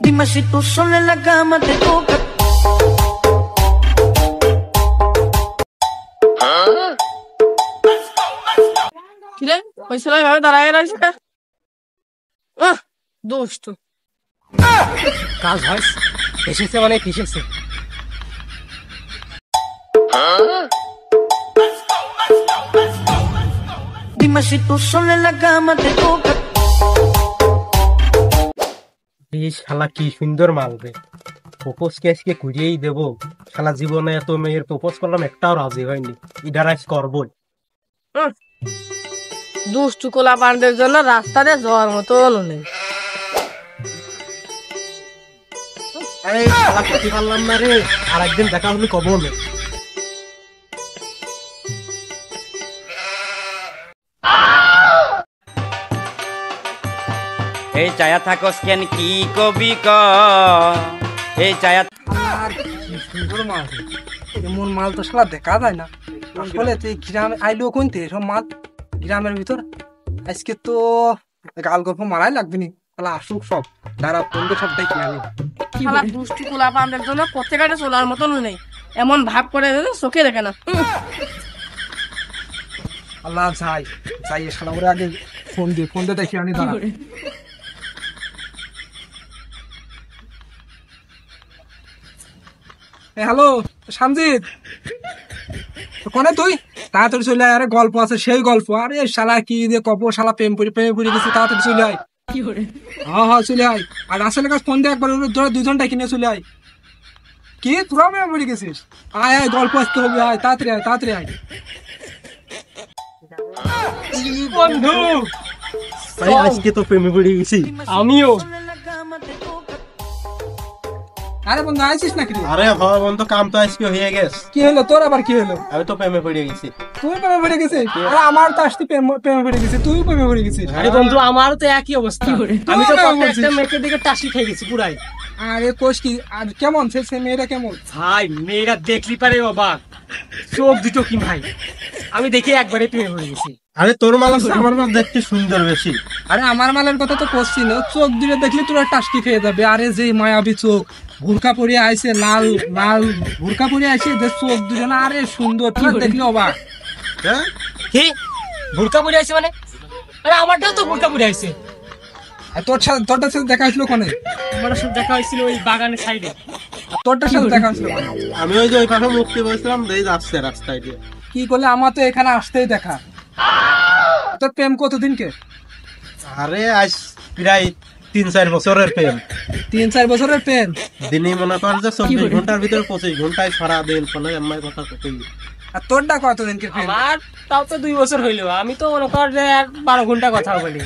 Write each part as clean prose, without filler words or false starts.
Dime si tú sola en la cama te toca. কিরে ওই ছেলে ভাবে দাঁড়ায় রয়েছে দোস্ত কাজ হয় এসেছে মানে ফিসেছে Dime si tú sola en la cama te toca. এই শালা কি সুন্দর মালবে প্রপোজ কে আজকে করিয়েই দেবো শালা জীবনে এত মেয়ের প্রপোজ করলাম একটাও রাজি হয়নি ইডারাইজ করবই দুষ্টু কোলা পান্ডের জন্য রাস্তাতে যাওয়ার মতো নেই এই শালা করতে পারলাম না রে আর একদিন দেখা হলে কব না এই চায়া থাকস কেন কি কবি ক এই চায়া আর কি সুন্দর মাল এমন মাল তো শালা দেখা যায় না আসলে তুই গ্রামে আইলো কোনতে সব মাল গ্রামের ভিতর আজকে তো গাল গল্প মারাই লাগবে নি শালা আসুক সব দাঁড়া বন্ধু সবটাই কি আমি শালা দুষ্টু কোলা পান্ডের জন্য প্রত্যেকটা চলার মতন নেই এমন ভাব করে চোখে দেখে না আল্লাহ যাই যাই শালা ওরে আগে ফোন দিয়ে দেখি আনি দাঁড়া হ্যালো সঞ্জিত কোনে তুই তাড়াতাড়ি চলে আয় আরে গল্প আছে সেই গল্প আরে শালা কি দিয়ে কপ শালা প্রেমে পড়ে গেছে তাড়াতাড়ি চলে আয় হ্যাঁ চলে আয় আর আসলে কাছে ফোন দিয়ে একবার দুজনটা কিনে চলে আয় কি তোরা প্রেমে পড়ে গেছিস আয় আয় গল্প আসতে হবে আয় তাড়াতাড়ি আয় বন্ধু ভাই আজকে তো প্রেমে পড়ে গেছি আমিও আরে বন্ধু আইছিস নাকি আরে হ্যাঁ বন্ধু কাম তো আজকে হয়ে গেছে কি হলো তোর আবার কি হলো আমি তো প্রেমে পড়ে গেছি তুই প্রেমে পড়ে গেছিস আরে আমার তো আসতে প্রেমে পড়ে গেছিস তুই প্রেমে পড়ে গেছিস আরে বন্ধু আমারও তো একই অবস্থা আমি তো একটা মেয়ের দিকে টাসি খেয়ে গেছি পুরাই আরে কোষ কি আর কেমন সে মেয়েটা কেমন ভাই মেয়েরা দেখলি পারে অবাক চোখ দুটো কি ভাই আমি দেখে একবারে প্রেমে পড়ে গেছি আরে তোর মাল আছে আমার মাল দেখতে সুন্দর বেশি আরে আমার মালের কথা তো করছি না চোখ দিয়ে দেখলি তোরা টাসকি খেয়ে যাবে আরে যে মায়াবী চোখ ভুরকা পরে আইছে লাল লাল ভুরকা পরে আইছে যে চোখ দুজন আরে সুন্দর তোরা দেখলি অবাক হ্যাঁ কি বুরকা পরে আইছে মানে আরে আমারটাও তো বুরকা পরে আইছে আর তোরটা সাথে দেখা হয়েছিল কোনে আমার সাথে দেখা হয়েছিল ওই বাগানের সাইডে তোরটার সাথে দেখা হয়েছিল আমি ওই যে ওই পাশে মুক্তি বলছিলাম দেই যাচ্ছে রাস্তায় দিয়ে কি করলে আমার তো এখানে আসতেই দেখা তোর প্রেম কতদিনকে আরে আজ প্রায় 3-4 বছরের প্রেম 3-4 বছরের প্রেম দিনই মনে কর যে 24 ঘন্টার ভিতরে 25 ঘন্টায় সারা দিন ফোনে আমার কথা কই আর তোরটা কতদিনকে প্রেম আমার তাও তো 2 বছর হইলো আমি তো মনে কর যে 12 ঘন্টা কথা বলি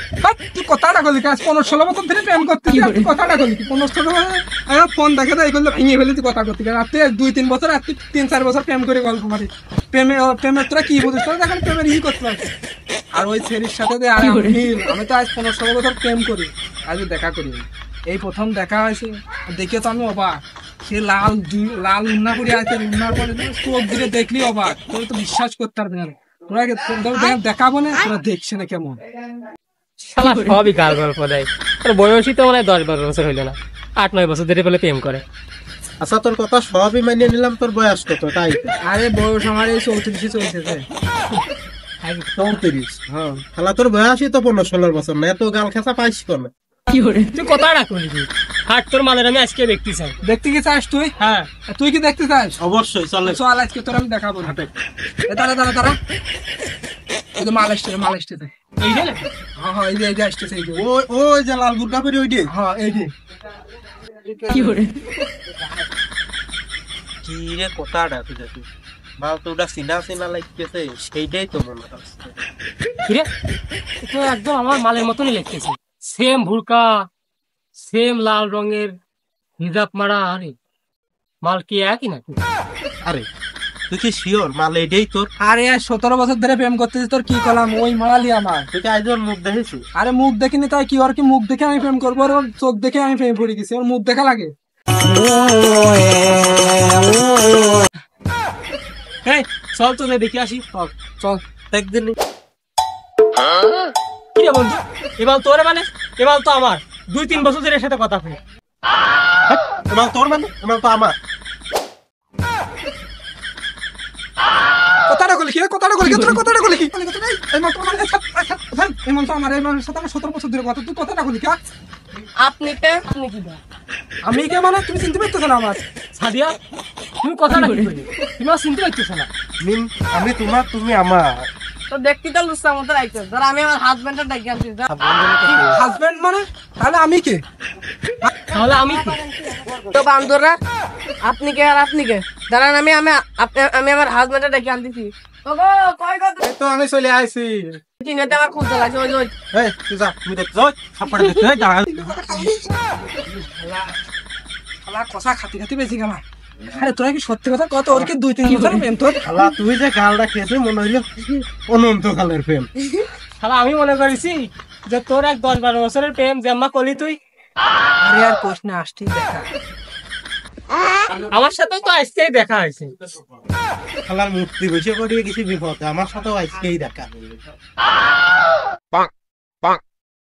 তুই কথাটা বলি কাজ 15-16 বছর ধরে প্রেম করতেছিস তুই কথাটা বলি 15-16 বছর আমি ফোন দেখে দেয় এগুলো ভেঙে ফেলেছি কথা করতে গেলে আর তুই 2-3 বছর আর তুই 3-4 বছর প্রেম করে গল্প মারিস প্রেমের তোরা কি বুঝিস তোরা এখন প্রেমের ই করতে পারছিস আর ওই ছেলের সাথে আমি তো আজ 15-16 বছর প্রেম করি আজ দেখা করি এই প্রথম দেখা হয়েছে দেখে তো আমি অবাক সে লাল উন্না করে আছে উন্নার পরে চোখ দিকে দেখলি অবাক তোর তো বিশ্বাস করতে পারবি না তোরা দেখাবো না তোরা দেখছে না কেমন শালা সবই গাল গল্প দেয় তোর বয়সই তো মানে 10-12 বছর হইলো না 8-9 বছর ধরে বলে প্রেম করে আচ্ছা তোর কথা সবই মেনে নিলাম তোর বয়স কত তাই আরে বয়স আমার এই 34 চলতেছে 34 হ্যাঁ শালা তোর বয়সই তো 15-16 বছর না এত গাল খেসা পাইছ কোন কি করে তুই কথা রাখলি হাট তোর মালের আমি আজকে দেখতে চাই দেখতে কি চাস তুই হ্যাঁ তুই কি দেখতে চাস অবশ্যই চলে চল আজকে তোর আমি দেখাবো হাটে দাঁড়া এই তো মাল আসছে এই যে হ্যাঁ এই যে আসতেছে এই যে ওই যে লাল বুরকা পরে ওইটি হ্যাঁ এই যে কি করে কি রে কথাটা তুই বা তোটা সিনা লাগতেছে সেইটাই তো মনে হচ্ছে কি রে তো একদম আমার মালের মতনই লাগতেছে সেম ভুরকা সেম লাল রঙের হিজাব মারা আরে মাল কি একই নাকি আরে তুই কি শিওর মাল এটাই তোর আরে 17 বছর ধরে প্রেম করতেছিস তোর কি কলাম ওই মালই আমার তুই কি আইজোর মুখ দেখেছিস আরে মুখ দেখিনি তাই কি ওর কি মুখ দেখে আমি প্রেম করবো ওর চোখ দেখে আমি প্রেম পড়ে গেছি ওর মুখ দেখা লাগে এই চল তো দেখি আসি চল একদিন কি রে বন্ধু, এবার তোর মানে এবার তো আমার 2-3 বছর ধরে এর সাথে কথা কই। এমাল তোর মানে এমাল তো আমার। কথাটা বলি কি কথাটা বলি কি তোর কথাটা বলি কি এই মাল তো আমার এই মাল তো আমার এই মালের সাথে আমার 17 বছর ধরে কথা তুই কথাটা বলি কি আপনি কে আপনি কি দা আমি কে মানে তুমি চিনতে পারতেছ না আমার সাদিয়া তুমি কথাটা কি কইলি, তুমি আর চিনতে পারছিস না। মিম আমি তোমার তুমি আমার। তো দেখতে তো লুসা মতো রাখছো ধর আমি আমার হাজবেন্ডের ডাকি আনছি হাজবেন্ড মানে তাহলে আমি কে তাহলে আমি কি? তো বান্দররা আপনি কে আর আপনি কে দাঁড়ান আমি আমি আমি আমার হাজবেন্ডের ডাকি আনতেছি ওগো কই গো এই তো আমি চলে আইছি। চিনেতে আমার খুঁজতে লাগছে ওই ওই এই তুই যা তুমি দেখ যাও থাপড় দেখতে যা। শালা কষা খাতি খাতি বেশি গেল আরে তোরা কি সত্যি কথা কত ওর কি 2-3 বছর প্রেম তোর শালা তুই যে গালটা খেয়েছিস মনে হইলো অনন্তকালের প্রেম। শালা আমি মনে করেছি যে তোর এক 10-12 বছরের প্রেম জেম্মা করলি তুই। আরে আর কোশ না আসতেই দেখা আমার সাথে তো আজকেই দেখা হয়েছে। শালার মূর্তি বসে করিয়ে কিছু বিপদ আমার সাথেও আজকেই দেখা।